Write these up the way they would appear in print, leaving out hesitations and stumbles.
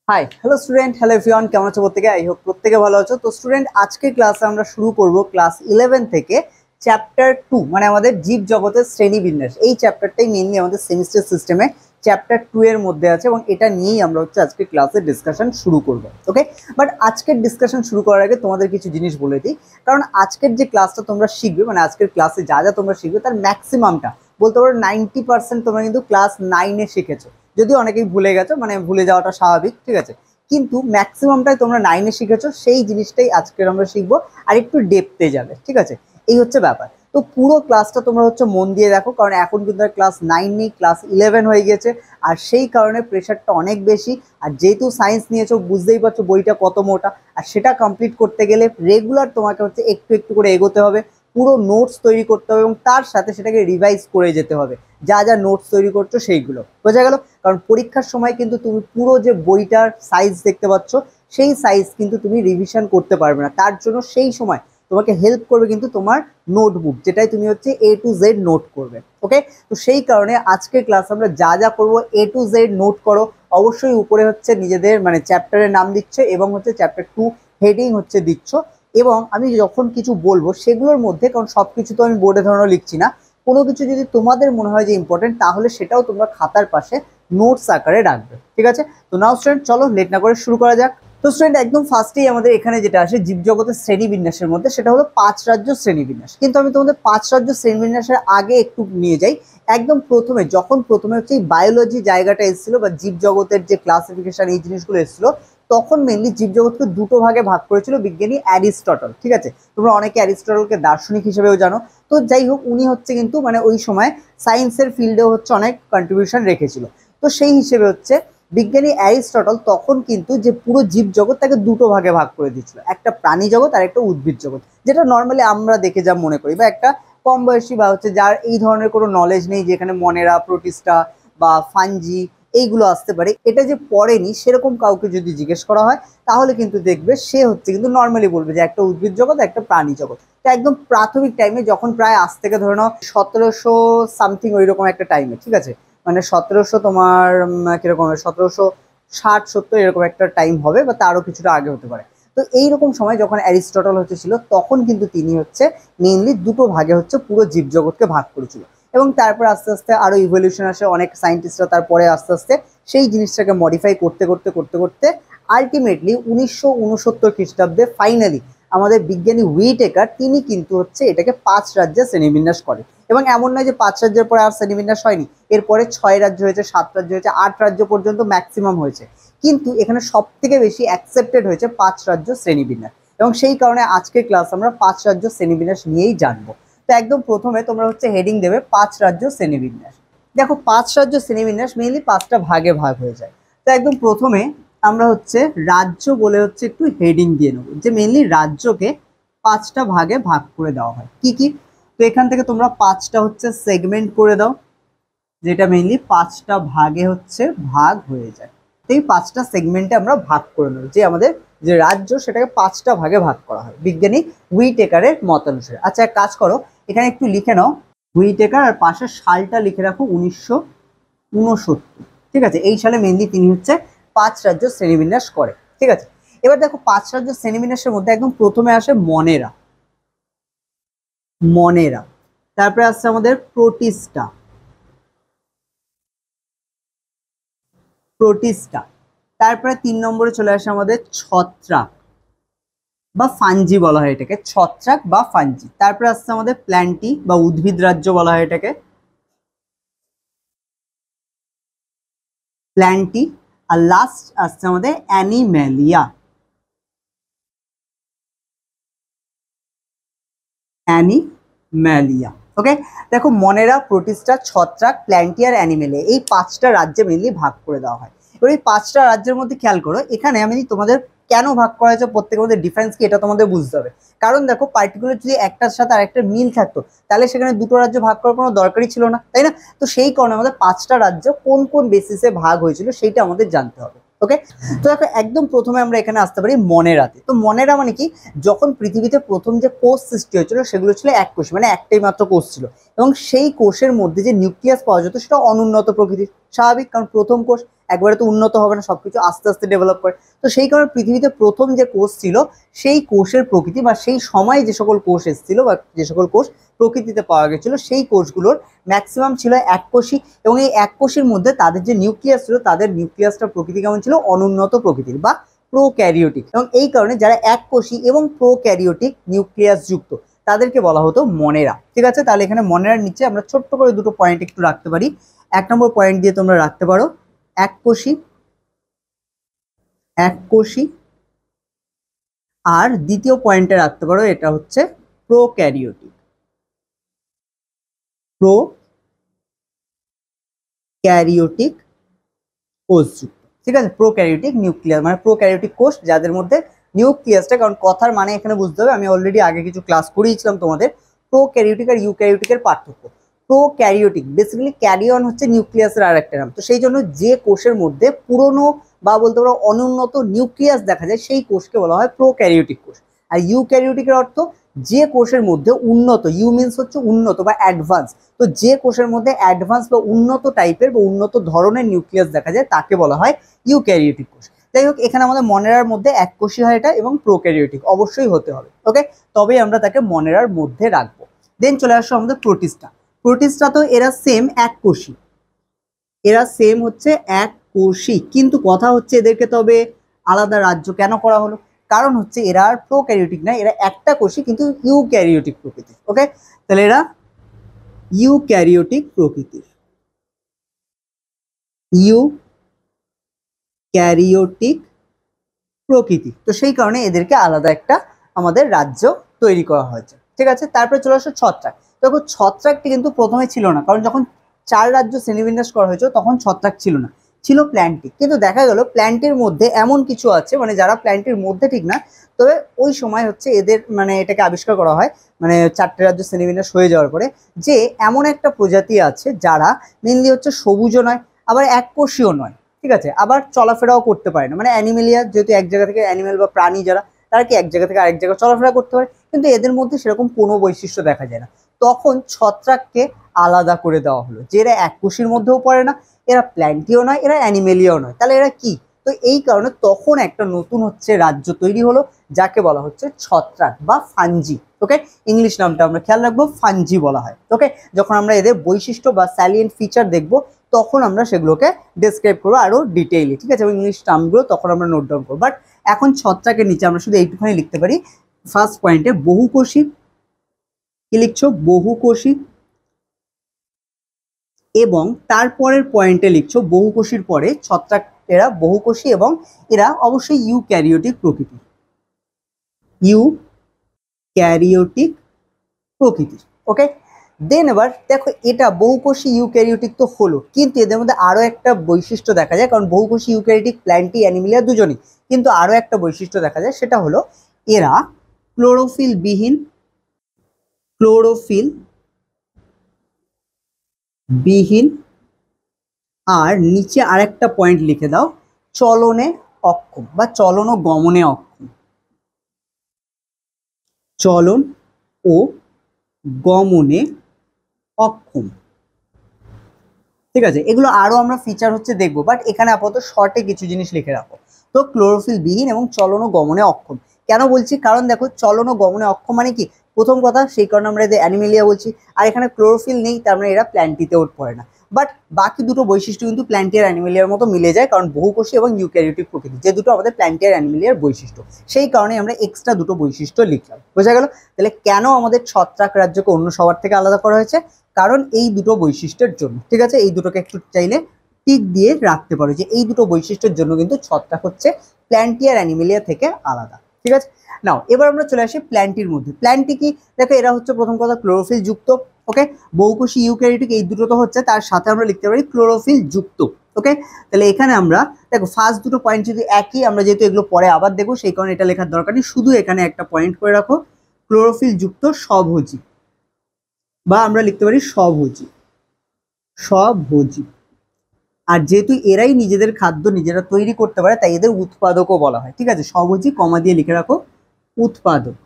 Hi hello student, hello everyone, কেমন আছো প্রত্যেকে? আই হোপ প্রত্যেকে ভালো আছো। তো স্টুডেন্ট, আজকে ক্লাসে আমরা শুরু করব ক্লাস 11 থেকে চ্যাপ্টার 2, মানে আমাদের জীব জগতের শ্রেণীবিন্যাস। এই চ্যাপ্টারটাই মেইনলি আমাদের সেমিস্টার সিস্টেমে চ্যাপ্টার 2 এর মধ্যে আছে এবং এটা নিয়েই আমরা আজকে ক্লাসের ডিসকাশন শুরু করব। ওকে, বাট আজকের ডিসকাশন শুরু করার আগে তোমাদের কিছু জিনিস বলে দিই, কারণ আজকের যে ক্লাসটা তোমরা শিখবে, মানে আজকের ক্লাসে যা যা তোমরা শিখবে তার ম্যাক্সিমামটা বলতে পারো 90% তোমরা কিন্তু ক্লাস 9-এ শিখেছো। যদি অনেকেই ভুলে গেছো, মানে ভুলে যাওয়াটা স্বাভাবিক, ঠিক আছে, কিন্তু ম্যাক্সিমামটাই তোমরা 9-এ শিখেছো। সেই জিনিসটাই আজকে আমরা শিখবো, আর একটু ডেপথে যাবে, ঠিক আছে, এই হচ্ছে ব্যাপার। তো পুরো ক্লাসটা তোমরা মন দিয়ে দেখো, কারণ এখন কিন্তু ক্লাস 9 নেই, ক্লাস 11 হয়ে গেছে, আর সেই কারণে প্রেশারটা অনেক বেশি। আর যেহেতু সায়েন্স নিয়েছো, বুঝতেই পারছো বইটা কত মোটা, আর সেটা কমপ্লিট করতে গেলে রেগুলার তোমাকে একটু একটু করে এগোতে হবে, পুরো নোটস তৈরি করতে হবে এবং তার সাথে সেটাকে রিভাইজ করে যেতে হবে, যা যা নোটস তৈরি করছো সেইগুলো। বোঝা গেল? কারণ পরীক্ষার সময় কিন্তু তুমি পুরো যে বইটার সাইজ দেখতে পাচ্ছ, সেই সাইজ কিন্তু তুমি রিভিশন করতে পারবে না। তার জন্য সেই সময় তোমাকে হেল্প করবে কিন্তু তোমার নোটবুক, যেটাই তুমি A to Z নোট করবে। ওকে, তো সেই কারণে আজকের ক্লাস আমরা যা যা করবো A to Z নোট করো। অবশ্যই উপরে নিজেদের মানে চ্যাপ্টারের নাম দিচ্ছে এবং চ্যাপ্টার 2 হেডিং দিচ্ছ। এবং আমি যখন কিছু বলবো সেগুলোর মধ্যে, কারণ সবকিছু তো আমি বোর্ডে ধরানো লিখছি না, কোনো কিছু যদি তোমাদের মনে হয় যে ইম্পর্টেন্ট, তাহলে সেটাও তোমরা খাতার পাশে নোটস আকারে রাখবে, ঠিক আছে? তো নাও স্টুডেন্ট, চলো লেট না করে শুরু করা যাক। তো স্টুডেন্ট, একদম ফার্স্টেই আমাদের এখানে যেটা আসে জীবজগতের শ্রেণীবিন্যাসের মধ্যে, সেটা হলো 5 রাজ্য শ্রেণীবিন্যাস। কিন্তু আমি তোমাদের 5 রাজ্য শ্রেণীবিন্যাসের আগে একটু নিয়ে যাই। একদম প্রথমে যখন এই বায়োলজি জায়গাটা এসেছিল, বা জীবজগতের যে ক্লাসিফিকেশন, এই জিনিসগুলো এসেছিল, তখন মেনলি জীবজগৎকে দুটো ভাগে ভাগ করেছিল বিজ্ঞানী অ্যারিস্টটল, ঠিক আছে? তোমরা অনেকে অ্যারিস্টটলকে দার্শনিক হিসেবেও জানো। তো যাই হোক, উনি কিন্তু মানে ওই সময় সায়েন্সের ফিল্ডেও অনেক কন্ট্রিবিউশন রেখেছিল। তো সেই হিসেবে বিজ্ঞানী অ্যারিস্টটল তখন কিন্তু যে পুরো জীবজগৎ তাকে দুটো ভাগে ভাগ করে দিচ্ছিল, একটা প্রাণী জগৎ আর একটা উদ্ভিদ জগৎ, যেটা নর্মালি আমরা দেখে যা মনে করি, বা একটা কম বয়সী বা যার এই ধরনের কোনো নলেজ নেই, যেখানে মনেরা, প্রোটিস্টা বা ফাঞ্জি এইগুলো আসতে পারে, এটা যে পড়েনি সেরকম কাউকে যদি জিজ্ঞেস করা হয়, তাহলে কিন্তু দেখবে সে কিন্তু নর্মালি বলবে যে একটা উদ্ভিদ জগৎ, একটা প্রাণী জগৎ। তো একদম প্রাথমিক টাইমে, যখন প্রায় আজ থেকে ধরে নাও 1700 সামথিং ওইরকম একটা টাইমে, ঠিক আছে, মানে 1700 তোমার কিরকম হবে, 1760-70 এরকম একটা টাইম হবে, বা তারও কিছুটা আগে হতে পারে। তো এইরকম সময় যখন অ্যারিস্টটল ছিল, তখন কিন্তু তিনি মেইনলি দুটো ভাগে পুরো জীবজগৎকে ভাগ করেছিল। এবং তারপর আস্তে আস্তে আরো ইভলিউশন আসে, অনেক সায়েন্টিস্টরা তারপরে আস্তে আস্তে সেই জিনিসটাকে মডিফাই করতে করতে করতে করতে আলটিমেটলি 1969 খ্রিস্টাব্দে ফাইনালি আমাদের বিজ্ঞানী হুইটেকার তিনি কিন্তু এটাকে 5 রাজ্যে শ্রেণীবিন্যাস করে। এবং এমন নয় যে 5 রাজ্যের পরে আর শ্রেণীবিন্যাস হয়নি, এরপরে 6 রাজ্য হয়েছে, 7 রাজ্য হয়েছে, 8 রাজ্য পর্যন্ত ম্যাক্সিমাম হয়েছে। কিন্তু এখানে সব থেকে বেশি অ্যাকসেপ্টেড হয়েছে 5 রাজ্য শ্রেণীবিন্যাস, এবং সেই কারণে আজকের ক্লাস আমরা 5 রাজ্য শ্রেণীবিন্যাস নিয়েই জানবো। তো একদম প্রথমে তোমরা হেডিং দেবে 5 রাজ্য শ্রেণীবিন্যাস। দেখো, 5 রাজ্য শ্রেণীবিন্যাস মেইনলি 5টা ভাগে ভাগ হয়ে যায়। তো একদম প্রথমে আমরা রাজ্য বলে একটু হেডিং দিয়ে নেবো, যে মেইনলি রাজ্যকে 5টা ভাগে ভাগ করে দেওয়া হয়। কি কি? তো এখান থেকে তোমরা 5টা সেগমেন্ট করে দাও, যেটা মেইনলি 5টা ভাগে ভাগ হয়ে যায়। তো এই 5টা সেগমেন্টে আমরা ভাগ করে নেব, যে আমাদের যে রাজ্য সেটাকে 5টা ভাগে ভাগ করা হয় বিজ্ঞানী হুইটেকারের মতানুসারে। আচ্ছা, এক কাজ করো, এখানে একটু লিখে নাও হুইটেকার, আর পাশে সালটা লিখে রাখো 1969, ঠিক আছে? এই সালে মেইনলি তিনি 5 রাজ্য শ্রেণীবিন্যাস করে, ঠিক আছে? এবার দেখো, 5 রাজ্য শ্রেণীবিন্যাসের মধ্যে একদম প্রথমে আসে মনেরা, মনেরা, তারপরে আসছে আমাদের প্রোটিস্টা, প্রোটিস্টা, তারপরে 3 নম্বরে চলে আসে আমাদের ছত্রাক বা ফাঞ্জি বলা হয় এটাকে, ছত্রাক বা ফাঞ্জি। তারপরে আসছে আমাদের প্ল্যান্টি বা উদ্ভিদ রাজ্য বলা হয় এটাকে, প্ল্যান্টি। আর লাস্ট আসছে আমাদের অ্যানিম্যালিয়া, অ্যানিম্যালিয়া। ওকে, দেখো, মনেরা, প্রোটিস্টা, ছত্রাক, প্ল্যান্টি আর অ্যানিমেলিয়া, এই 5টা রাজ্যে মেনলি ভাগ করে দেওয়া হয়। এবার এই 5টা রাজ্যের মধ্যে খেয়াল করো, এখানে আমি তোমাদের কেন ভাগ করা হয়েছে, প্রত্যেকের মধ্যে ডিফারেন্স কি, এটা তোমাদের বুঝতে হবে। কারণ দেখো, পার্টিকুলার যদি একটার সাথে আরেকটা মিল থাকতো, তাহলে সেখানে দুটো রাজ্য ভাগ করার কোনো দরকারই ছিল না, তাই না? তো সেই কারণে আমাদের 5টা রাজ্য কোন কোন বেসিসে ভাগ হয়েছিল সেইটা আমাদের জানতে হবে। ওকে, তো দেখো, একদম প্রথমে আমরা এখানে আসতে পারি মনেরাতে। তো মনেরা মানে কি? যখন পৃথিবীতে প্রথম যে কোষ সৃষ্টি হয়েছিল, সেগুলো ছিল এক কোষ, মানে একটাই মাত্র কোষ ছিল, এবং সেই কোষের মধ্যে যে নিউক্লিয়াস পাওয়া যেত সেটা অনুন্নত প্রকৃতির, স্বাভাবিক, কারণ প্রথম কোষ একবারে তো উন্নত হবে না, সবকিছু আস্তে আস্তে ডেভেলপ করে। তো সেই কারণে পৃথিবীতে প্রথম যে কোষ ছিল সেই কোষের প্রকৃতি বা সেই সময়ে যে সকল কোষ এসেছিল বা যে সকল কোষ প্রকৃতিতে পাওয়া গেছিল সেই কোষগুলোর ম্যাক্সিমাম ছিল এককোষী, এবং এই এককোষীর মধ্যে তাদের যে নিউক্লিয়াস ছিল তাদের নিউক্লিয়াসটা প্রকৃতি কেমন ছিল, অনুন্নত প্রকৃতির বা প্রোক্যারিওটিক। এবং এই কারণে যারা এককোষী এবং প্রোক্যারিওটিক নিউক্লিয়াস যুক্ত তাদেরকে বলা হতো মনেরা। ঠিক আছে, তাহলে এখানে মনেরার নিচে আমরা ছোট্ট করে দুটো পয়েন্ট একটু রাখতে পারি। 1 নম্বর পয়েন্ট দিয়ে তোমরা রাখতে পারো এককোষী, এককোষী, আর দ্বিতীয় পয়েন্টে রাখতে পারো এটা হচ্ছে প্রোক্যারিওটিক, প্রোক্যারিওটিক কোষযুক্ত। ঠিক আছে, প্রোক্যারিওটিক নিউক্লিয়াস মানে প্রোক্যারিওটিক কোষ যাদের মধ্যে নিউক্লিয়াসটা, কারণ কথার মানে এখানে বুঝতে হবে, আমি অলরেডি আগে কিছু ক্লাস করিয়েছিলাম তোমাদের প্রোক্যারিওটিক আর ইউক্যারিওটিকের পার্থক্য। প্রোক্যারিওটিক বেসিক্যালি ক্যারিয়ন হচ্ছে নিউক্লিয়াসের আর একটা নাম। তো সেই জন্য যে কোষের মধ্যে পুরনো বা বলতে পারো অনুন্নত নিউক্লিয়াস দেখা যায় সেই কোষকে বলা হয় প্রোক্যারিওটিক কোষ। আর ইউক্যারিওটিকের অর্থ যে কোষের মধ্যে উন্নত, ইউ মিনস হচ্ছে উন্নত বা অ্যাডভান্স, তো যে কোষের মধ্যে অ্যাডভান্স বা উন্নত টাইপের বা উন্নত ধরনের নিউক্লিয়াস দেখা যায় তাকে বলা হয় ইউক্যারিওটিক কোষ। যাই হোক, এখানে আমাদের মনেরার মধ্যে এককোষী হয় এটা এবং প্রোক্যারিওটিক অবশ্যই হতে হবে, ওকে, তবেই আমরা তাকে মনেরার মধ্যে রাখবো। দেন চলে আসো আমাদের প্রোটিস্টা। প্রোটিস্টা তো এরা সেম এককোষী, এরা সেম হচ্ছে এককোষী, কিন্তু কথা হচ্ছে এদেরকে তবে আলাদা রাজ্য কেন করা হলো, কারণ হচ্ছে এরা আর প্রোক্যারিওটিক না, এরা একটা কোষী কিন্তু ইউক্যারিওটিক প্রকৃতির। ওকে, তাহলে এরা ইউক্যারিওটিক প্রকৃতির, ইউক্যারিওটিক প্রকৃতি। তো সেই কারণে এদেরকে আলাদা একটা আমাদের রাজ্য তৈরি করা হয়েছে। ঠিক আছে, তারপরে চলে আসো ছত্রাক। দেখো ছত্রাকটি কিন্তু প্রথমে ছিল না, কারণ যখন 4 রাজ্য শ্রেণীবিন্যাস করা হয়েছিল তখন ছত্রাক ছিল না, ছিল প্ল্যান্টি। কিন্তু দেখা গেল প্ল্যান্টের মধ্যে এমন কিছু আছে মানে যারা প্ল্যান্টের মধ্যে ঠিক না, তবে ওই সময় হচ্ছে এদের মানে এটাকে আবিষ্কার করা হয় মানে 4টে রাজ্য শ্রেণীবিন্যাস হয়ে যাওয়ার পরে, যে এমন একটা প্রজাতি আছে যারা মেনলি হচ্ছে সবুজও নয় আবার এককোষীয় নয়। ঠিক আছে, আবার চলাফেরাও করতে পারে না, মানে অ্যানিমেলিয়া যেহেতু এক জায়গা থেকে, অ্যানিমেল বা প্রাণী যারা তারা কি এক জায়গা থেকে আরেক জায়গায় চলাফেরা করতে পারে, কিন্তু এদের মধ্যে সেরকম কোনো বৈশিষ্ট্য দেখা যায় না। তখন ছত্রাককে আলাদা করে দেওয়া হলো যে এরা এককোষীর মধ্যেও পড়ে না, এরা প্ল্যান্টিও নয়, এরা অ্যানিমেলিয়াও নয়, তাহলে এরা কি? তো এই কারণে তখন একটা নতুন হচ্ছে রাজ্য তৈরি হলো যাকে বলা হচ্ছে ছত্রাক বা ফাঞ্জি। ওকে, ইংলিশ নামটা আমরা খেয়াল রাখবো, ফাঞ্জি বলা হয়। ওকে, যখন আমরা এদের বৈশিষ্ট্য বা স্যালিয়েন্ট ফিচার দেখবো তখন আমরা সেগুলোকে ডেসক্রাইব করবো আরো ডিটেইলি। ঠিক আছে, এবং ইংলিশ টার্মগুলো তখন আমরা নোট ডাউন করবো। বাট এখন ছত্রাকের নিচে আমরা শুধু এইটুখানি লিখতে পারি, ফার্স্ট পয়েন্টে বহুকোষী, কি লিখছো, বহুকোষী, এবং তারপরের পয়েন্টে লিখছো বহুকোষীর পরে ছত্রাক এরা বহুকোষী এবং এরা অবশ্যই ইউক্যারিওটিক প্রকৃতির, ইউক্যারিওটিক প্রকৃতির। ওকে, দেন এবার দেখো এটা বহুকোষী ইউক্যারিওটিক তো হলো, কিন্তু এদের মধ্যে আরো একটা বৈশিষ্ট্য দেখা যায়, কারণ বহুকোষী ইউক্যারিওটিক প্ল্যান্টি অ্যানিমেলিয়া দুজনই, কিন্তু আরো একটা বৈশিষ্ট্য দেখা যায়, সেটা হলো এরা ক্লোরোফিল বিহীন, ক্লোরোফিল বিহীন, আর নিচে আরেকটা পয়েন্ট লিখে দাও, চলনে অক্ষম বা চলন ও গমনে অক্ষম, চলন ও গমনে অক্ষম। ঠিক আছে, এগুলো আরো আমরা ফিচার হচ্ছে দেখবো, বাট এখানে আপাতত শর্টে কিছু জিনিস লিখে রাখো। তো ক্লোরোফিল বিহীন এবং চলন ও গমনে অক্ষম কেন বলছি, কারণ দেখো চলন ও গমনে অক্ষম মানে কি, প্রথম কথা সেই কারণে আমরা এদের অ্যানিমেলিয়া বলছি, আর এখানে ক্লোরোফিল নেই তার মানে এরা প্ল্যান্টিতেও পড়ে না। বাট বাকি দুটো বৈশিষ্ট্য কিন্তু প্ল্যান্টি আর অ্যানিমেলিয়ার মতো মিলে যায়, কারণ বহুকোষী এবং ইউক্যারিওটিক প্রকৃতি যে দুটো আমাদের প্ল্যান্টি আর অ্যানিমেলিয়ার বৈশিষ্ট্য, সেই কারণে আমরা এক্সট্রা দুটো বৈশিষ্ট্য লিখলাম। বোঝা গেল? তাহলে কেন আমাদের ছত্রাক রাজ্যকে অন্য সবার থেকে আলাদা করা হয়েছে, কারণ এই দুটো বৈশিষ্ট্যের জন্য। ঠিক আছে, এই দুটোকে একটু চাইলে টিক দিয়ে রাখতে পারো যে এই দুটো বৈশিষ্ট্যের জন্য কিন্তু ছত্রাক হচ্ছে প্ল্যান্টি আর অ্যানিমেলিয়া থেকে আলাদা। ঠিক আছে, নাও এবার আমরা চলে আসি প্ল্যান্টির মধ্যে। প্ল্যান্টি কি, দেখো এরা হচ্ছে প্রথম কথা ক্লোরোফিল যুক্ত। ওকে, বহুকোষী ইউক্যারিওটিক এই দুটো তো হচ্ছে, তার সাথে আমরা লিখতে পারি ক্লোরোফিল যুক্ত। ওকে, তাহলে এখানে আমরা দেখো ফার্স্ট দুটো পয়েন্ট যদি একই, আমরা যেহেতু এগুলো পরে আবার দেখবো সেই কারণে এটা লেখার দরকার নেই, শুধু এখানে একটা পয়েন্ট করে রাখো, ক্লোরোফিল যুক্ত স্বভোজী, বা আমরা লিখতে পারি স্বভোজী, স্বভোজী। আর যেহেতু এরাই নিজেদের খাদ্য নিজেরা তৈরি করতে পারে তাই এদের উৎপাদকও বলা হয়। ঠিক আছে, স্বভোজী কমা দিয়ে লিখে রাখো উৎপাদক,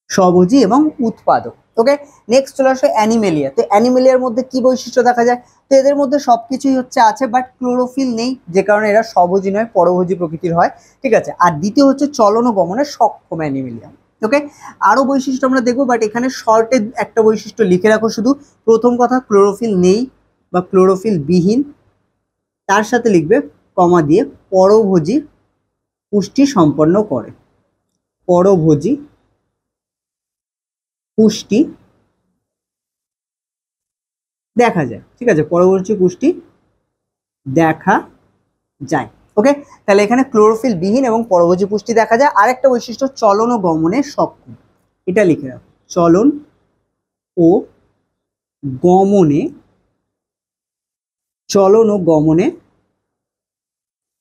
স্বভোজী এবং উৎপাদক। ওকে, নেক্সট চলে আসো অ্যানিমেলিয়া। তো অ্যানিমেলিয়ার মধ্যে কি বৈশিষ্ট্য দেখা যায়? তো এদের মধ্যে সবকিছুই হচ্ছে আছে, বাট ক্লোরোফিল নেই, যে কারণে এরা স্বভোজী নয়, পরভোজী প্রকৃতির হয়। ঠিক আছে, আর দ্বিতীয় হচ্ছে চলন ও গমনে সক্ষম অ্যানিমেলিয়া। ওকে, আরো বৈশিষ্ট্য আমরা দেখবো, বাট এখানে শর্টে একটা বৈশিষ্ট্য লিখে রাখো শুধু। প্রথম কথা, ক্লোরোফিল নেই বা ক্লোরোফিল বিহীন, তার সাথে লিখবে কমা দিয়ে পরভোজী পুষ্টি সম্পন্ন করে। পরভোজী পুষ্টি দেখা যায়। ঠিক আছে, পরভোজী পুষ্টি দেখা যায়। ওকে, তাহলে এখানে ক্লোরোফিল বিহীন এবং পরভোজী পুষ্টি দেখা যায়। আরেকটা বৈশিষ্ট্য চলন ও গমনে সক্ষম, এটা লিখে রাখো, চলন ও গমনে, চলন ও গমনে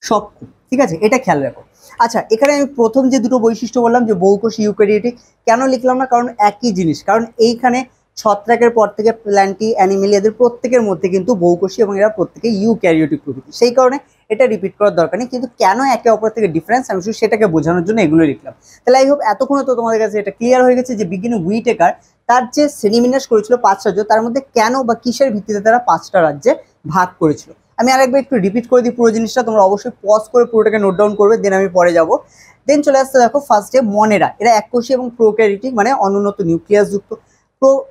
সক্ষম। ঠিক আছে, এটা খেয়াল রাখো। আচ্ছা, এখানে আমি প্রথম যে দুটো বৈশিষ্ট্য বললাম যে বহুকোষী ইউক্যারিওটিক, কেন লিখলাম না? কারণ একই জিনিস, কারণ এইখানে ছত্রাকের পর থেকে প্ল্যান্টি, অ্যানিমেলিয়া, এদের প্রত্যেকের মধ্যে কিন্তু বহুকোষী এবং এরা প্রত্যেকে ইউক্যারিওটিক প্রকৃতি, সেই কারণে এটা রিপিট করার দরকার নেই। কিন্তু কেন একে অপর থেকে ডিফারেন্স, আমি শুধু সেটাকে বোঝানোর জন্য এগুলো লিখলাম। তাহলে আই হোপ এতক্ষণে তো তোমাদের কাছে এটা ক্লিয়ার হয়ে গেছে যে বিজ্ঞানী হুইটেকার তার যে শ্রেণীবিন্যাস করেছিল 5 রাজ্য, তার মধ্যে কেন বা কিসের ভিত্তিতে তারা 5টা রাজ্যে ভাগ করেছিল। আমি আরেকবার একটু রিপিট করে দিই পুরো জিনিসটা, তোমরা অবশ্যই পজ করে পুরোটাকে নোট ডাউন করবে, দেন আমি পরে যাব। দেন চলে আসতে দেখো ফার্স্টে মনেরা, এরা এককোষী এবং প্রোক্যারিওটিক মানে অনুন্নত নিউক্লিয়াস যুক্ত।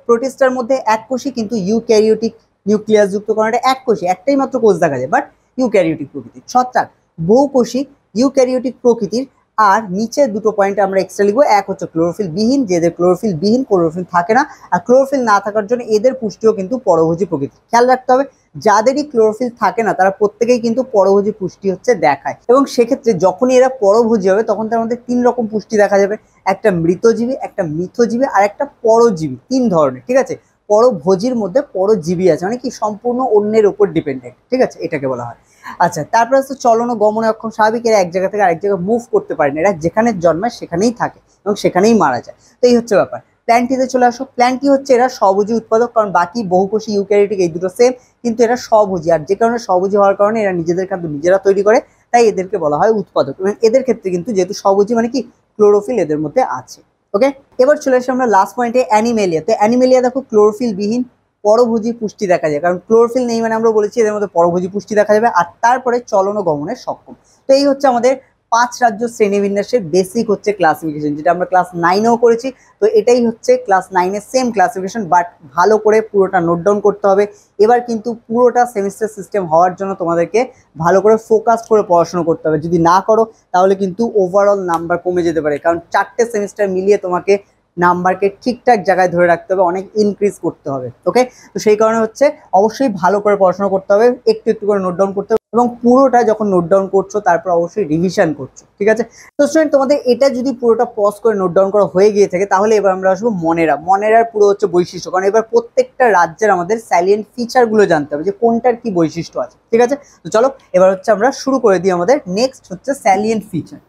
প্রোটিস্টার মধ্যে এককোষী কিন্তু ইউক্যারিওটিক নিউক্লিয়াস যুক্ত, কারণ এটা এককোষী, একটাই মাত্র কোষ দেখা যায়, বাট ইউক্যারিওটিক প্রকৃতির। ছত্রাক বহুকোষী ইউক্যারিওটিক প্রকৃতির। আর নিচে দুটো পয়েন্ট আমরা এক্সট্রা লিখবো, এক হচ্ছে ক্লোরোফিল বিহীন, যে এদের ক্লোরোফিল বিহীন, ক্লোরোফিল থাকে না। আর ক্লোরোফিল না থাকার জন্য এদের পুষ্টিও কিন্তু পরভোজী প্রকৃতি। খেয়াল রাখতে হবে, যাদেরই ক্লোরোফিল থাকে না তারা প্রত্যেকেই কিন্তু পরভোজী পুষ্টি হচ্ছে দেখায়, এবং সেক্ষেত্রে যখনই এরা পরভোজী হবে তখন তার মধ্যে 3 রকম পুষ্টি দেখা যাবে, একটা মৃতজীবী, একটা মিথজীবী আর একটা পরজীবী, 3 ধরনের। ঠিক আছে, পরভোজীর মধ্যে পরজীবী আছে, মানে কি সম্পূর্ণ অন্যের উপর ডিপেন্ডেন্ট। ঠিক আছে, এটাকে বলা হয়। আচ্ছা, তারপরে হচ্ছে চলন ও গমনে অক্ষম স্বাভাবিক, এরা এক জায়গা থেকে আরেক জায়গায় মুভ করতে পারে না, এরা যেখানে জন্মায় সেখানেই থাকে এবং সেখানেই মারা যায়। তো এই হচ্ছে ব্যাপার। প্ল্যান্টিতে চলে আসো। প্ল্যান্টি হচ্ছে এরা স্বভোজী উৎপাদক, কারণ বাকি বহুকোষী ইউক্যারিওটিক এই দুটো সেম, কিন্তু এরা স্বভোজী, আর যে কারণে স্বভোজী হওয়ার কারণে এরা নিজেদের খাদ্য নিজেরা তৈরি করে, তাই এদেরকে বলা হয় উৎপাদক। এবং এদের ক্ষেত্রে কিন্তু যেহেতু স্বভোজী মানে কি ক্লোরোফিল এদের মধ্যে আছে। ওকে, এবার চলে আসি আমরা লাস্ট পয়েন্টে অ্যানিমেলিয়া। তো অ্যানিমেলিয়া দেখো ক্লোরোফিল বিহীন, পরভোজী পুষ্টি দেখা যায়, কারণ ক্লোরোফিল নেই মানে আমরা বলেছি এদের মধ্যে পরভোজী পুষ্টি দেখা যাবে। আর তারপরে চলন ও গমনে সক্ষম। তো এই হচ্ছে আমাদের 5 রাজ্য শ্রেণীবিন্যাসের বেসিক হচ্ছে ক্লাসিফিকেশন, যেটা আমরা ক্লাস 9এও করেছি। তো এটাই হচ্ছে ক্লাস 9-এর সেম ক্লাসিফিকেশন, বাট ভালো করে পুরোটা নোট ডাউন করতে হবে। এবার কিন্তু পুরোটা সেমিস্টার সিস্টেম হওয়ার জন্য তোমাদেরকে ভালো করে ফোকাস করে পড়াশোনা করতে হবে। যদি না করো তাহলে কিন্তু ওভারঅল নাম্বার কমে যেতে পারে, কারণ 4টে সেমিস্টার মিলিয়ে তোমাকে নাম্বারকে ঠিকঠাক জায়গায় ধরে রাখতে হবে, অনেক ইনক্রিজ করতে হবে। ওকে, তো সেই কারণে হচ্ছে অবশ্যই ভালো করে পড়াশোনা করতে হবে, একটু একটু করে নোট ডাউন করতে হবে, এবং পুরোটা যখন নোট ডাউন করছো তারপর অবশ্যই রিভিশন করছো। ঠিক আছে, তো স্টুডেন্ট তোমাদের এটা যদি পুরোটা পজ করে নোট ডাউন করা হয়ে গিয়ে থাকে, তাহলে এবার আমরা আসবো মনেরা। মনেরার পুরো হচ্ছে বৈশিষ্ট্য, কারণ এবার প্রত্যেকটা রাজ্যের আমাদের স্যালিয়েন্ট ফিচারগুলো জানতে হবে, যে কোনটার কি বৈশিষ্ট্য আছে। ঠিক আছে, তো চলো এবার হচ্ছে আমরা শুরু করে দিই। আমাদের নেক্সট হচ্ছে স্যালিয়েন্ট ফিচার।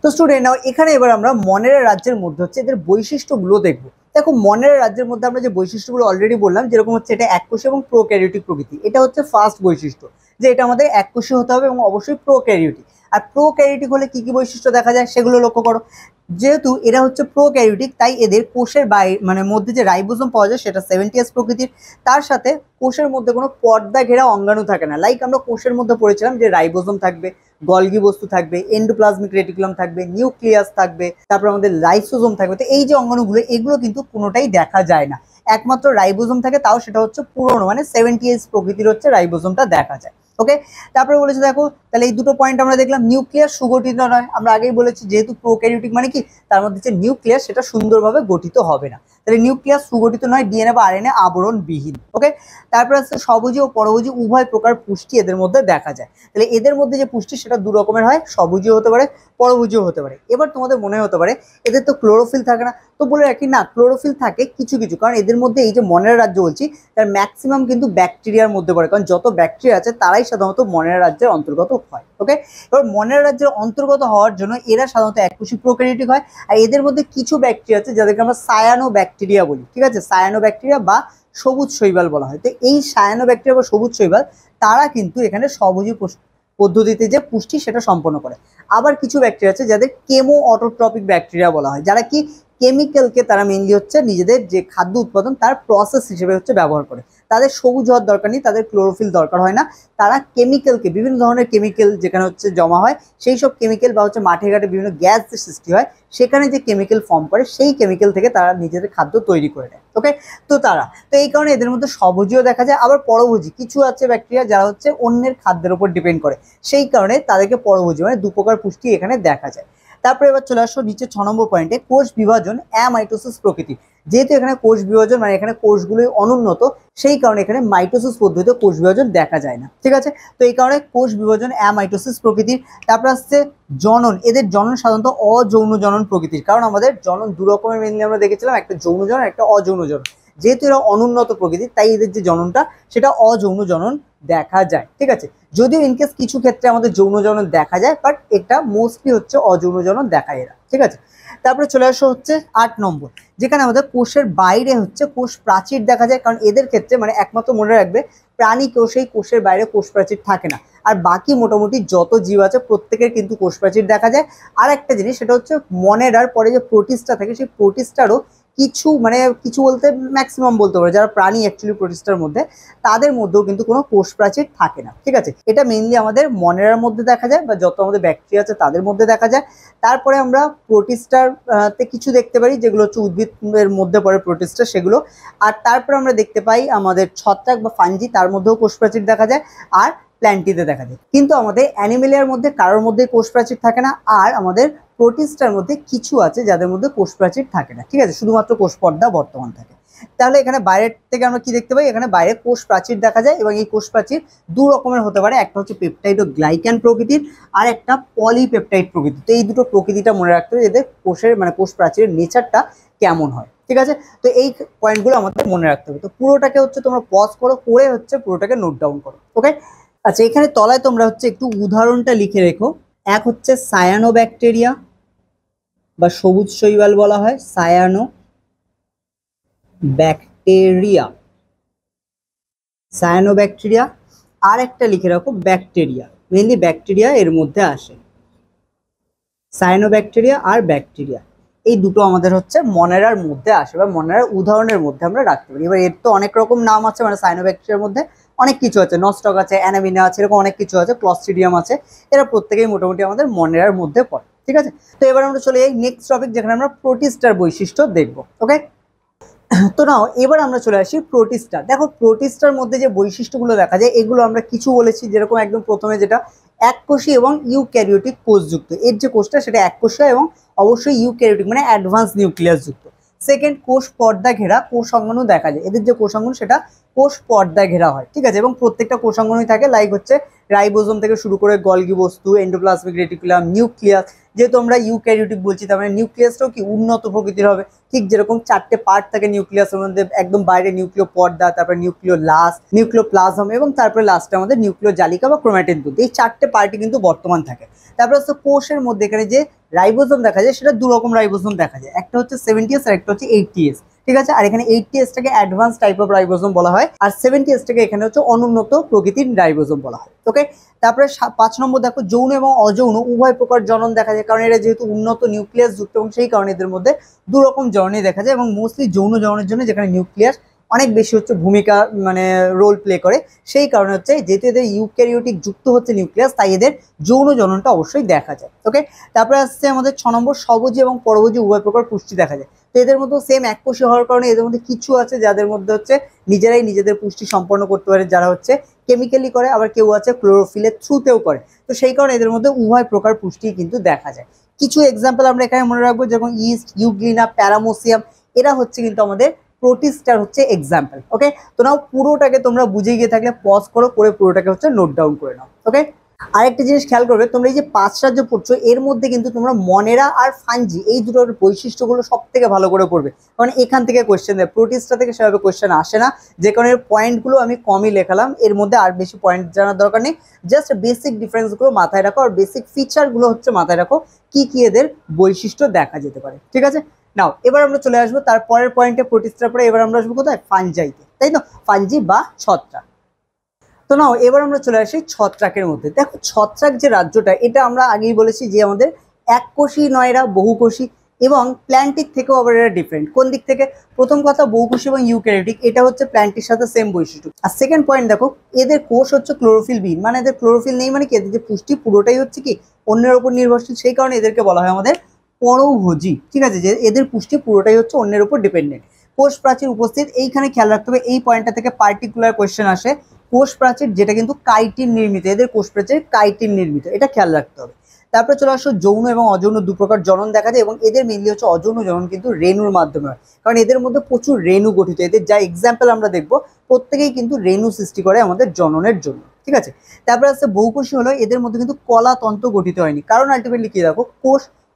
তো স্টুডেন্ট নাও এখানে এবার আমরা মনেরা রাজ্যের মধ্যে হচ্ছে এদের বৈশিষ্ট্যগুলো দেখবো। দেখো, মনেরা রাজ্যের মধ্যে আমরা যে বৈশিষ্ট্যগুলো অলরেডি বললাম, যেরকম হচ্ছে এটা এককোষী এবং প্রোক্যারিওটিক প্রকৃতি, এটা হচ্ছে ফার্স্ট বৈশিষ্ট্য, যে এটা আমাদের এককোষী হতে হবে এবং অবশ্যই প্রোক্যারিওটিক। আর প্রোক্যারিওটিক হলে কি কি বৈশিষ্ট্য দেখা যায় সেগুলো লক্ষ্য করো। যেহেতু এরা হচ্ছে প্রোক্যারিওটিক, তাই এদের কোষের বাইরে মানে মধ্যে যে রাইবোসোম পাওয়া যায় সেটা 70S প্রকৃতির। তার সাথে কোষের মধ্যে কোনো পর্দা ঘেরা অঙ্গাণু থাকে না, লাইক আমরা কোষের মধ্যে পড়েছিলাম যে রাইবোসোম থাকবে, গলগি বস্তু থাকবে, এন্ডোপ্লাজমিক রেটিকুলাম থাকবে, নিউক্লিয়াস থাকবে, তারপর আমাদের লাইসোজোম থাকবে। তো এই যে অঙ্গাণুগুলো, এগুলো কিন্তু কোনোটাই দেখা যায় না, একমাত্র রাইবোসোম থাকে, তাও সেটা হচ্ছে পুরনো, মানে 70S প্রকৃতির হচ্ছে রাইবোসোমটা দেখা যায়। ওকে, তারপরে বলেছে দেখো, তাহলে এই দুটো পয়েন্ট আমরা দেখলাম। নিউক্লিয়াস সুগঠিত নয়, আমরা আগেই বলেছি যেহেতু প্রোক্যারিওটিক মানে কি তার মধ্যে যে নিউক্লিয়াস সেটা সুন্দরভাবে গঠিত হবে না, তাহলে নিউক্লিয়াস সুগঠিত নয়, ডিএনএ বা আরএনএ আবরণবিহীন। ওকে, তারপরে আছে সবুজী ও পরভোজী উভয় প্রকার পুষ্টি এদের মধ্যে দেখা যায়। তাহলে এদের মধ্যে যে পুষ্টি সেটা 2 রকমের হয়, সবুজীও হতে পারে, পরভোজীও হতে পারে। এবার তোমাদের মনে হতে পারে এদের তো ক্লোরোফিল থাকে না, তো বলে রাখি না, ক্লোরোফিল থাকে কিছু কিছু, কারণ এদের মধ্যে এই যে মনেরা রাজ্য বলছি তার ম্যাক্সিমাম কিন্তু ব্যাকটেরিয়ার মধ্যে পড়ে, কারণ যত ব্যাকটেরিয়া আছে তারাই সাধারণত মনেরা রাজ্যের অন্তর্গত হয়। ওকে, এবার মনেরা রাজ্যের অন্তর্গত হওয়ার জন্য এরা সাধারণত এককোষী প্রোক্যারিওটিক হয়। আর এদের মধ্যে কিছু ব্যাকটেরিয়া আছে যাদেরকে আমরা সায়ানো ব্যাকটেরিয়া বলি। ঠিক আছে, সায়ানো ব্যাকটেরিয়া বা সবুজ শৈবাল বলা হয়। তো এই সায়ানো ব্যাকটেরিয়া বা সবুজ শৈবাল তারা কিন্তু এখানে সবুজী পদ্ধতিতে যে পুষ্টি সেটা সম্পন্ন করে। আবার কিছু ব্যাকটেরিয়া আছে যাদের কেমো অটোট্রপিক ব্যাকটেরিয়া বলা হয়, যারা কি কেমিক্যালকে তারা মেইনলি হচ্ছে নিজেদের যে খাদ্য উৎপাদন তার প্রসেস হিসেবে হচ্ছে ব্যবহার করে। তাদের সবুজ হওয়ার দরকার নেই, তাদের ক্লোরোফিল দরকার হয় না। তারা কেমিক্যালকে, বিভিন্ন ধরনের কেমিক্যাল যেখানে হচ্ছে জমা হয় সেই সব কেমিক্যাল বা হচ্ছে মাঠে ঘাটে বিভিন্ন গ্যাস যে সৃষ্টি হয় সেখানে যে কেমিক্যাল ফর্ম করে সেই কেমিক্যাল থেকে তারা নিজেদের খাদ্য তৈরি করে নেয়। ওকে, তো এই কারণে এদের মধ্যে স্বভোজীও দেখা যায়, আবার পরভোজী কিছু আছে ব্যাকটেরিয়া যারা হচ্ছে অন্যের খাদ্যের উপর ডিপেন্ড করে, সেই কারণে তাদেরকে পরভোজী মানে দুপ্রকার পুষ্টি এখানে দেখা যায়। তারপরে এবার চলে আসো নিচে 6 নম্বর পয়েন্টে, কোষ বিভাজন অ্যামাইটোসিস প্রকৃতি। যেহেতু এখানে কোষ বিভাজন মানে এখানে কোষগুলোই অনুন্নত, সেই কারণে এখানে মাইটোসিস পদ্ধতিতে কোষ বিভাজন দেখা যায় না। ঠিক আছে, তো এই কারণে কোষ বিভাজন অ্যামাইটোসিস প্রকৃতির। তারপর আসছে জনন, এদের জনন সাধারণত অযৌন জনন প্রকৃতির, কারণ আমাদের জনন দু রকমের মেনলি আমরা দেখেছিলাম, একটা যৌন জনন একটা অযৌন জনন। যেহেতু এরা অনুন্নত প্রকৃতির তাই এদের যে জননটা সেটা অযৌন জনন দেখা যায়। ঠিক আছে, যদিও ইনকেস কিছু ক্ষেত্রে আমাদের যৌন জনন দেখা যায়, বাট এটা মোস্টলি হচ্ছে অযৌন জনন দেখায় এরা। ঠিক আছে, তারপরে চলে আসো হচ্ছে 8 নম্বর, যেখানে আমাদের কোষের বাইরে হচ্ছে কোষ প্রাচীর দেখা যায়, কারণ এদের ক্ষেত্রে মানে একমাত্র মনে রাখবে প্রাণী কোষেই কোষের বাইরে কোষ প্রাচীর থাকে না, আর বাকি মোটামুটি যত জীব আছে প্রত্যেকের কিন্তু কোষ প্রাচীর দেখা যায়। আর একটা জিনিস সেটা হচ্ছে মনেরার পরে যে প্রোটিস্টা থাকে সেই প্রোটিস্টারও কিছু মানে কিছু বলতে ম্যাক্সিমাম বলতে পারে যারা প্রাণী অ্যাকচুয়ালি প্রোটিস্টার মধ্যে, তাদের মধ্যেও কিন্তু কোনো কোষ প্রাচীর থাকে না। ঠিক আছে, এটা মেইনলি আমাদের মনেরার মধ্যে দেখা যায় বা যত আমাদের ব্যাকটেরিয়া আছে তাদের মধ্যে দেখা যায়। তারপরে আমরা প্রোটিস্টার তে কিছু দেখতে পারি যেগুলো হচ্ছে উদ্ভিদের মধ্যে পড়ে প্রোটিস্টার সেগুলো। আর তারপরে আমরা দেখতে পাই আমাদের ছত্রাক বা ফাঞ্জি, তার মধ্যেও কোষ প্রাচীর দেখা যায়, আর প্ল্যান্টিতে দেখা যায়। কিন্তু আমাদের অ্যানিমেলিয়ার মধ্যে কারোর মধ্যে কোষ প্রাচীর থাকে না, আর আমাদের প্রোটিস্টার মধ্যে কিছু আছে যাদের মধ্যে কোষ প্রাচীর থাকে না। ঠিক আছে, শুধুমাত্র কোষ পর্দা বর্তমান থাকে। তাহলে এখানে বাইরের থেকে আমরা কি দেখতে পাই, এখানে বাইরে কোষ প্রাচীর দেখা যায়, এবং এই কোষ প্রাচীর দু রকমের হতে পারে, একটা হচ্ছে পেপটাইড ও গ্লাইক্যান প্রকৃতির, আর একটা পলিপেপটাইড প্রকৃতির। তো এই দুটো প্রকৃতিটা মনে রাখতে হবে, এদের কোষের মানে কোষ প্রাচীরের নেচারটা কেমন হয়। ঠিক আছে, তো এই পয়েন্টগুলো আমাদের মনে রাখতে হবে। তো পুরোটাকে হচ্ছে তোমরা পজ করো, করে হচ্ছে পুরোটাকে নোট ডাউন করো। ওকে, আচ্ছা এখানে তলায় তোমরা হচ্ছে একটু উদাহরণটা লিখে রেখো। এক হচ্ছে সায়ানো ব্যাকটেরিয়া বা সবুজ শৈবাল বলা হয়, সায়ানো ব্যাকটেরিয়া, সায়ানো ব্যাকটেরিয়া। আর একটা লিখে রাখো ব্যাকটেরিয়া, মেনলি ব্যাকটেরিয়া এর মধ্যে আসে, সায়ানো ব্যাকটেরিয়া আর ব্যাকটেরিয়া এই দুটো আমাদের হচ্ছে মনেরার মধ্যে আসে বা মনেরার উদাহরণের মধ্যে আমরা রাখতে পারি। এবার এর তো অনেক রকম নাম আছে, মানে সায়ানো ব্যাকটেরিয়ার মধ্যে অনেক কিছু আছে, নস্টক আছে, অ্যানামিনা আছে, এরকম অনেক কিছু আছে, ক্লস্ট্রিডিয়াম আছে, এরা প্রত্যেকেই মোটামুটি আমাদের মনেরার মধ্যে পড়ে। ঠিক আছে, তো এবার আমরা চলে যাই নেক্সট টপিক, যেখানে আমরা প্রোটিস্টার বৈশিষ্ট্য দেখবো। ওকে, তো নাও এবার আমরা চলে আসি প্রোটিস্টার। দেখো প্রোটিস্টার মধ্যে যে বৈশিষ্ট্যগুলো দেখা যায় এগুলো আমরা কিছু বলেছি, যেরকম একদম প্রথমে যেটা এককোষী এবং ইউক্যারিওটিক কোষযুক্ত, এর যে কোষটা সেটা এককোষীয় এবং অবশ্যই ইউক্যারিওটিক মানে অ্যাডভান্স নিউক্লিয়াস যুক্ত। সেকেন্ড, কোষ পর্দা ঘেরা কোষাঙ্গনও দেখা যায়, এদের যে কোষাঙ্গন সেটা কোষ পর্দা ঘেরা হয়। ঠিক আছে, এবং প্রত্যেকটা কোষাঙ্গনই থাকে, লাইক হচ্ছে রাইবোজোম থেকে শুরু করে গলগি বস্তু, এন্ডোপ্লাজমিক রেটিকুলাম, নিউক্লিয়াস। যেহেতু আমরা ইউক্যারিওটিক বলছি তার মানে নিউক্লিয়াসটাও কি উন্নত প্রকৃতির হবে, ঠিক যেরকম 4টে পার্ট থাকে নিউক্লিয়াসের মধ্যে, একদম বাইরে নিউক্লিয় পর্দা, তারপরে নিউক্লিয় লাস, নিউক্লিওপ্লাজম, এবং তারপরে লাস্টে আমাদের নিউক্লিয় জালিকা বা ক্রোম্যাটিন দুধ। এই 4টে পার্টই কিন্তু বর্তমান থাকে। তারপরে হচ্ছে কোষের মধ্যে এখানে যে রাইবোজোম দেখা যায় সেটা দু রকম রাইবোজোম দেখা যায়, একটা হচ্ছে 70S আর একটা হচ্ছে 80S। ঠিক আছে, আর এখানে 80Sটাকে অ্যাডভান্স টাইপ অফ রাইবোজোম বলা হয়, আর 70Sটাকে এখানে হচ্ছে অনুন্নত প্রকৃতির রাইবোজোম বলা হয়। ওকে, তারপরে 5 নম্বর দেখো যৌন এবং অযৌন উভয় প্রকার জনন দেখা যায়, কারণ এরা যেহেতু উন্নত নিউক্লিয়াস যুক্ত এবং সেই কারণে এদের মধ্যে দু রকম জননই দেখা যায়, এবং মোস্টলি যৌন জননের জন্য যেখানে নিউক্লিয়াস অনেক বেশি হচ্ছে ভূমিকা মানে রোল প্লে করে, সেই কারণে হচ্ছে যেহেতু এদের ইউক্যারিওটিক যুক্ত হচ্ছে নিউক্লিয়াস তাই এদের যৌন জননটা অবশ্যই দেখা যায়। ওকে, তারপরে আসছে আমাদের 6 নম্বর স্বভোজী এবং পরভোজী উভয় প্রকার পুষ্টি দেখা যায়। তো এদের মধ্যে সেম এককোষী হওয়ার কারণে এদের মধ্যে কিছু আছে যাদের মধ্যে হচ্ছে নিজেরাই নিজেদের পুষ্টি সম্পন্ন করতে পারে, যারা হচ্ছে কেমিক্যালি করে, আবার কেউ আছে ক্লোরোফিলের থ্রুতেও করে। তো সেই কারণে এদের মধ্যে উভয় প্রকার পুষ্টি কিন্তু দেখা যায়। কিছু এক্সাম্পল আমরা এখানে মনে রাখবো, যেমন ইস্ট, ইউগ্লিনা, প্যারামোসিয়াম, এরা হচ্ছে কিন্তু আমাদের প্রোটিস্টার হচ্ছে এক্সাম্পল। ওকে, তো নাও পুরোটাকে তোমরা বুঝে গিয়ে থাকলে পজ করো, করে পুরোটাকে হচ্ছে নোট ডাউন করে নাও। ওকে, আরেকটা জিনিস খেয়াল করবে, তোমরা এই যে 5টা যে পড়ছো এর মধ্যে কিন্তু তোমরা মনেরা আর ফাঞ্জি এই দুটোর বৈশিষ্ট্যগুলো সব থেকে ভালো করে পড়বে, কারণ এখান থেকে কোয়েশ্চেন দেয়, প্রোটিস্টা থেকে সেভাবে কোয়েশ্চেন আসে না, যে কারণে পয়েন্টগুলো আমি কমই লেখালাম, এর মধ্যে আর বেশি পয়েন্ট জানার দরকার নেই, জাস্ট বেসিক ডিফারেন্সগুলো মাথায় রাখো, আর বেসিক ফিচারগুলো হচ্ছে মাথায় রাখো, কি কি এদের বৈশিষ্ট্য দেখা যেতে পারে। ঠিক আছে, নাও এবার আমরা চলে আসবো তার পরের পয়েন্টে, প্রোটিস্টার পরে এবার আমরা আসবো কোথায়, ফাঞ্জাইতে, তাই তো, ফাঞ্জি বা ছত্রাক। তো নাও এবার আমরা চলে আসি ছত্রাকের মধ্যে। দেখো ছত্রাক যে রাজ্যটা, এটা আমরা আগেই বলেছি যে আমাদের এককোষী নয়, এরা বহুকোষী। এবং প্ল্যান্টিক থেকেও আবার এরা ডিফারেন্ট। কোন দিক থেকে? প্রথম কথা, বহুকোষী এবং ইউক্যারিওটিক, এটা হচ্ছে প্ল্যান্টের সাথে সেম বৈশিষ্ট্য। আর সেকেন্ড পয়েন্ট দেখো, এদের কোষ হচ্ছে ক্লোরোফিল বিহীন, মানে এদের ক্লোরোফিল নেই, মানে কি এদের যে পুষ্টি পুরোটাই হচ্ছে কি অন্যের উপর নির্ভরশীল, সেই কারণে এদেরকে বলা হয় আমাদের পরভোজী। ঠিক আছে, যে এদের পুষ্টি পুরোটাই হচ্ছে অন্যের উপর ডিপেন্ডেন্ট। কোষ প্রাচীর উপস্থিত, এইখানে খেয়াল রাখতে হবে, এই পয়েন্টটা থেকে পার্টিকুলার কোয়েশ্চেন আসে। কোষ প্রাচীর যেটা কিন্তু কাইটিন নির্মিত, এদের কোষ প্রাচীর কাইটিন নির্মিত, এটা খেয়াল রাখতে হবে। তারপরে চলে আসো যৌন এবং অযৌন দু প্রকার জনন দেখা যায়, এবং এদের মেনলি হচ্ছে অযৌন জনন কিন্তু রেণুর মাধ্যমে হয়, কারণ এদের মধ্যে প্রচুর রেণু গঠিত। এদের যা এক্সাম্পল আমরা দেখবো প্রত্যেকেই কিন্তু রেণু সৃষ্টি করে আমাদের জননের জন্য। ঠিক আছে, তারপরে আসছে বহুকোষী হলো, এদের মধ্যে কিন্তু কলাতন্ত্র গঠিত হয়নি, কারণ আলটিমেটলি কি দেখো,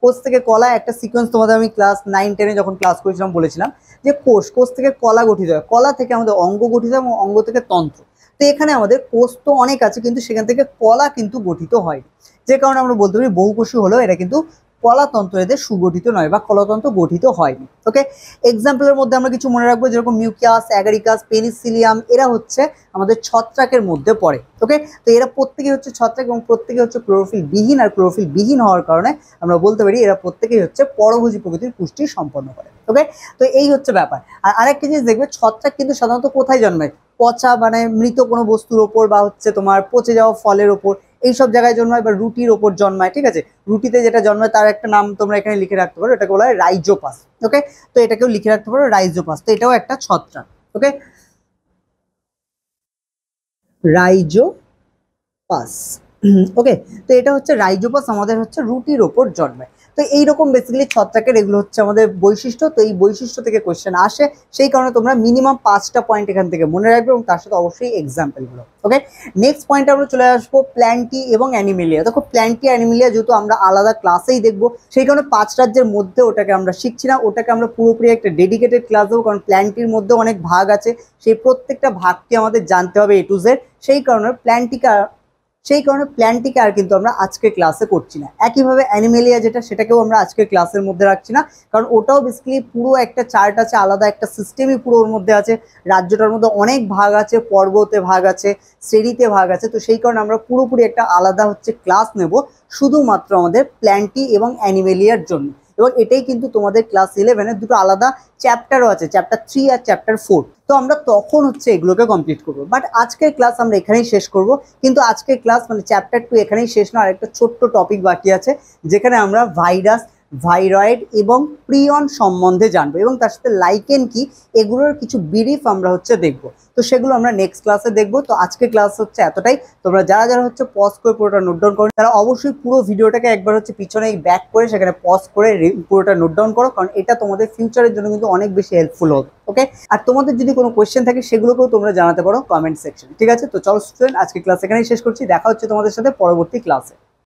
কোষ থেকে কলা একটা সিকোয়েন্স, তোমাদের আমি ক্লাস 9-10-এ যখন ক্লাস করেছিলাম বলেছিলাম যে কোষ থেকে কলা গঠিত হয়, কলা থেকে আমাদের অঙ্গ গঠিত হয় এবং অঙ্গ থেকে তন্ত্র। তো এখানে আমাদের কোষ তো অনেক আছে, কিন্তু সেখান থেকে কলা কিন্তু গঠিত হয়, যে কারণে আমরা বলতে পারি বহুকোষী হলো এরা কিন্তু কলাতন্ত্র এদের সুগঠিত নয় বা কলাতন্ত্র গঠিত হয়নি। ওকে, এক্সাম্পলের মধ্যে আমরা কিছু মনে রাখবো, যেরকম মিউকিয়াস, অ্যাগারিকাস, পেনিসিলিয়াম, এরা হচ্ছে আমাদের ছত্রাকের মধ্যে পড়ে। ওকে, তো এরা প্রত্যেকেই হচ্ছে ছত্রাক এবং প্রত্যেকে হচ্ছে ক্লোরোফিল বিহীন, আর ক্লোরোফিল বিহীন হওয়ার কারণে আমরা বলতে পারি এরা প্রত্যেকেই হচ্ছে পরভোজী প্রকৃতির পুষ্টি সম্পন্ন করে। ওকে, তো এই হচ্ছে ব্যাপার। আর আরেকটা জিনিস দেখবে, ছত্রাক কিন্তু সাধারণত কোথায় জন্মায়? পচা মানে মৃত কোনো বস্তুর ওপর, বা হচ্ছে তোমার পচে যাওয়া ফলের ওপর, এইসব জায়গায় জন্মায়, বা রুটির ওপর জন্মায়। ঠিক আছে, রুটিতে যেটা জন্মায় তার একটা নাম তোমরা এখানে লিখে রাখতে পারো, এটাকে বলা হয় রাইজোপাস। ওকে, তো এটাকেও লিখে রাখতে পারো রাইজোপাস, তো এটাও একটা ছত্রাক। ওকে, রাইজোপাস। ওকে, তো এটা হচ্ছে রাইজোপাস, আমাদের হচ্ছে রুটির ওপর জন্মায়। তো এইরকম বেসিক্যালি ছত্রাকের এগুলো হচ্ছে আমাদের বৈশিষ্ট্য। তো এই বৈশিষ্ট্য থেকে কোয়েশ্চেন আসে, সেই কারণে তোমরা মিনিমাম 5টা পয়েন্ট এখান থেকে মনে রাখবে, এবং তার সাথে অবশ্যই এক্সাম্পলগুলো। ওকে, নেক্সট পয়েন্টে আমরা চলে আসবো প্ল্যান্টি এবং অ্যানিমেলিয়া। দেখো, প্ল্যান্টি অ্যানিমেলিয়া যেহেতু আমরা আলাদা ক্লাসেই দেখবো, সেই কারণে 5 রাজ্যের মধ্যে ওটাকে আমরা শিখছি না, ওটাকে আমরা পুরোপুরি একটা ডেডিকেটেড ক্লাস দেবো, কারণ প্ল্যান্টির মধ্যে অনেক ভাগ আছে, সেই প্রত্যেকটা ভাগকে আমাদের জানতে হবে A to Z। সেই কারণে প্ল্যান্টিকে আর কিন্তু আমরা আজকে ক্লাসে করছি না। একইভাবে অ্যানিমেলিয়া যেটা, সেটাকেও আমরা আজকে ক্লাসের মধ্যে রাখছি না, কারণ ওটাও বেসিক্যালি পুরো একটা চার্ট আছে, আলাদা একটা সিস্টেমই পুরো ওর মধ্যে আছে। রাজ্যটার মধ্যে অনেক ভাগ আছে, পর্বতে ভাগ আছে, শ্রেণীতে ভাগ আছে, তো সেই কারণে আমরা পুরোপুরি একটা আলাদা হচ্ছে ক্লাস নেব শুধুমাত্র আমাদের প্ল্যান্টি এবং অ্যানিমেলিয়ার জন্য। এবং এটাই কিন্তু তোমাদের ক্লাস 11-এর দুটো আলাদা চ্যাপ্টারও আছে, চ্যাপ্টার 3 আর চ্যাপ্টার 4। তো আমরা তখন হচ্ছে এগুলোকে কমপ্লিট করবো, বাট আজকের ক্লাস আমরা এখানেই শেষ করব। কিন্তু আজকের ক্লাস মানে চ্যাপ্টার 2 এখানেই শেষ না, আরেকটা ছোট্ট টপিক বাকি আছে, যেখানে আমরা ভাইরাস, ভাইরয়েড এবং প্রিয়ন সম্বন্ধে জানবো, এবং তার সাথে লাইকেন কি, এগুলোর কিছু ব্রিফ আমরা হচ্ছে দেখবো। তো সেগুলো আমরা নেক্সট ক্লাসে দেখবো। তো আজকে ক্লাস হচ্ছে এতটাই। তোমরা যারা যারা হচ্ছে পজ করে পুরোটা নোট ডাউন করো, তারা অবশ্যই পুরো ভিডিওটাকে একবার হচ্ছে পিছনে ব্যাক করে সেখানে পজ করে পুরোটা নোট ডাউন করো, কারণ এটা তোমাদের ফিউচারের জন্য কিন্তু অনেক বেশি হেল্পফুল হবে। ওকে, আর তোমাদের যদি কোনো কোয়েশ্চেন থাকে সেগুলোকেও তোমরা জানাতে পারো কমেন্ট সেকশন। ঠিক আছে, তো চলো স্টুডেন্ট, আজকে ক্লাস এখানেই শেষ করছি, দেখা হচ্ছে তোমাদের সাথে পরবর্তী ক্লাসে।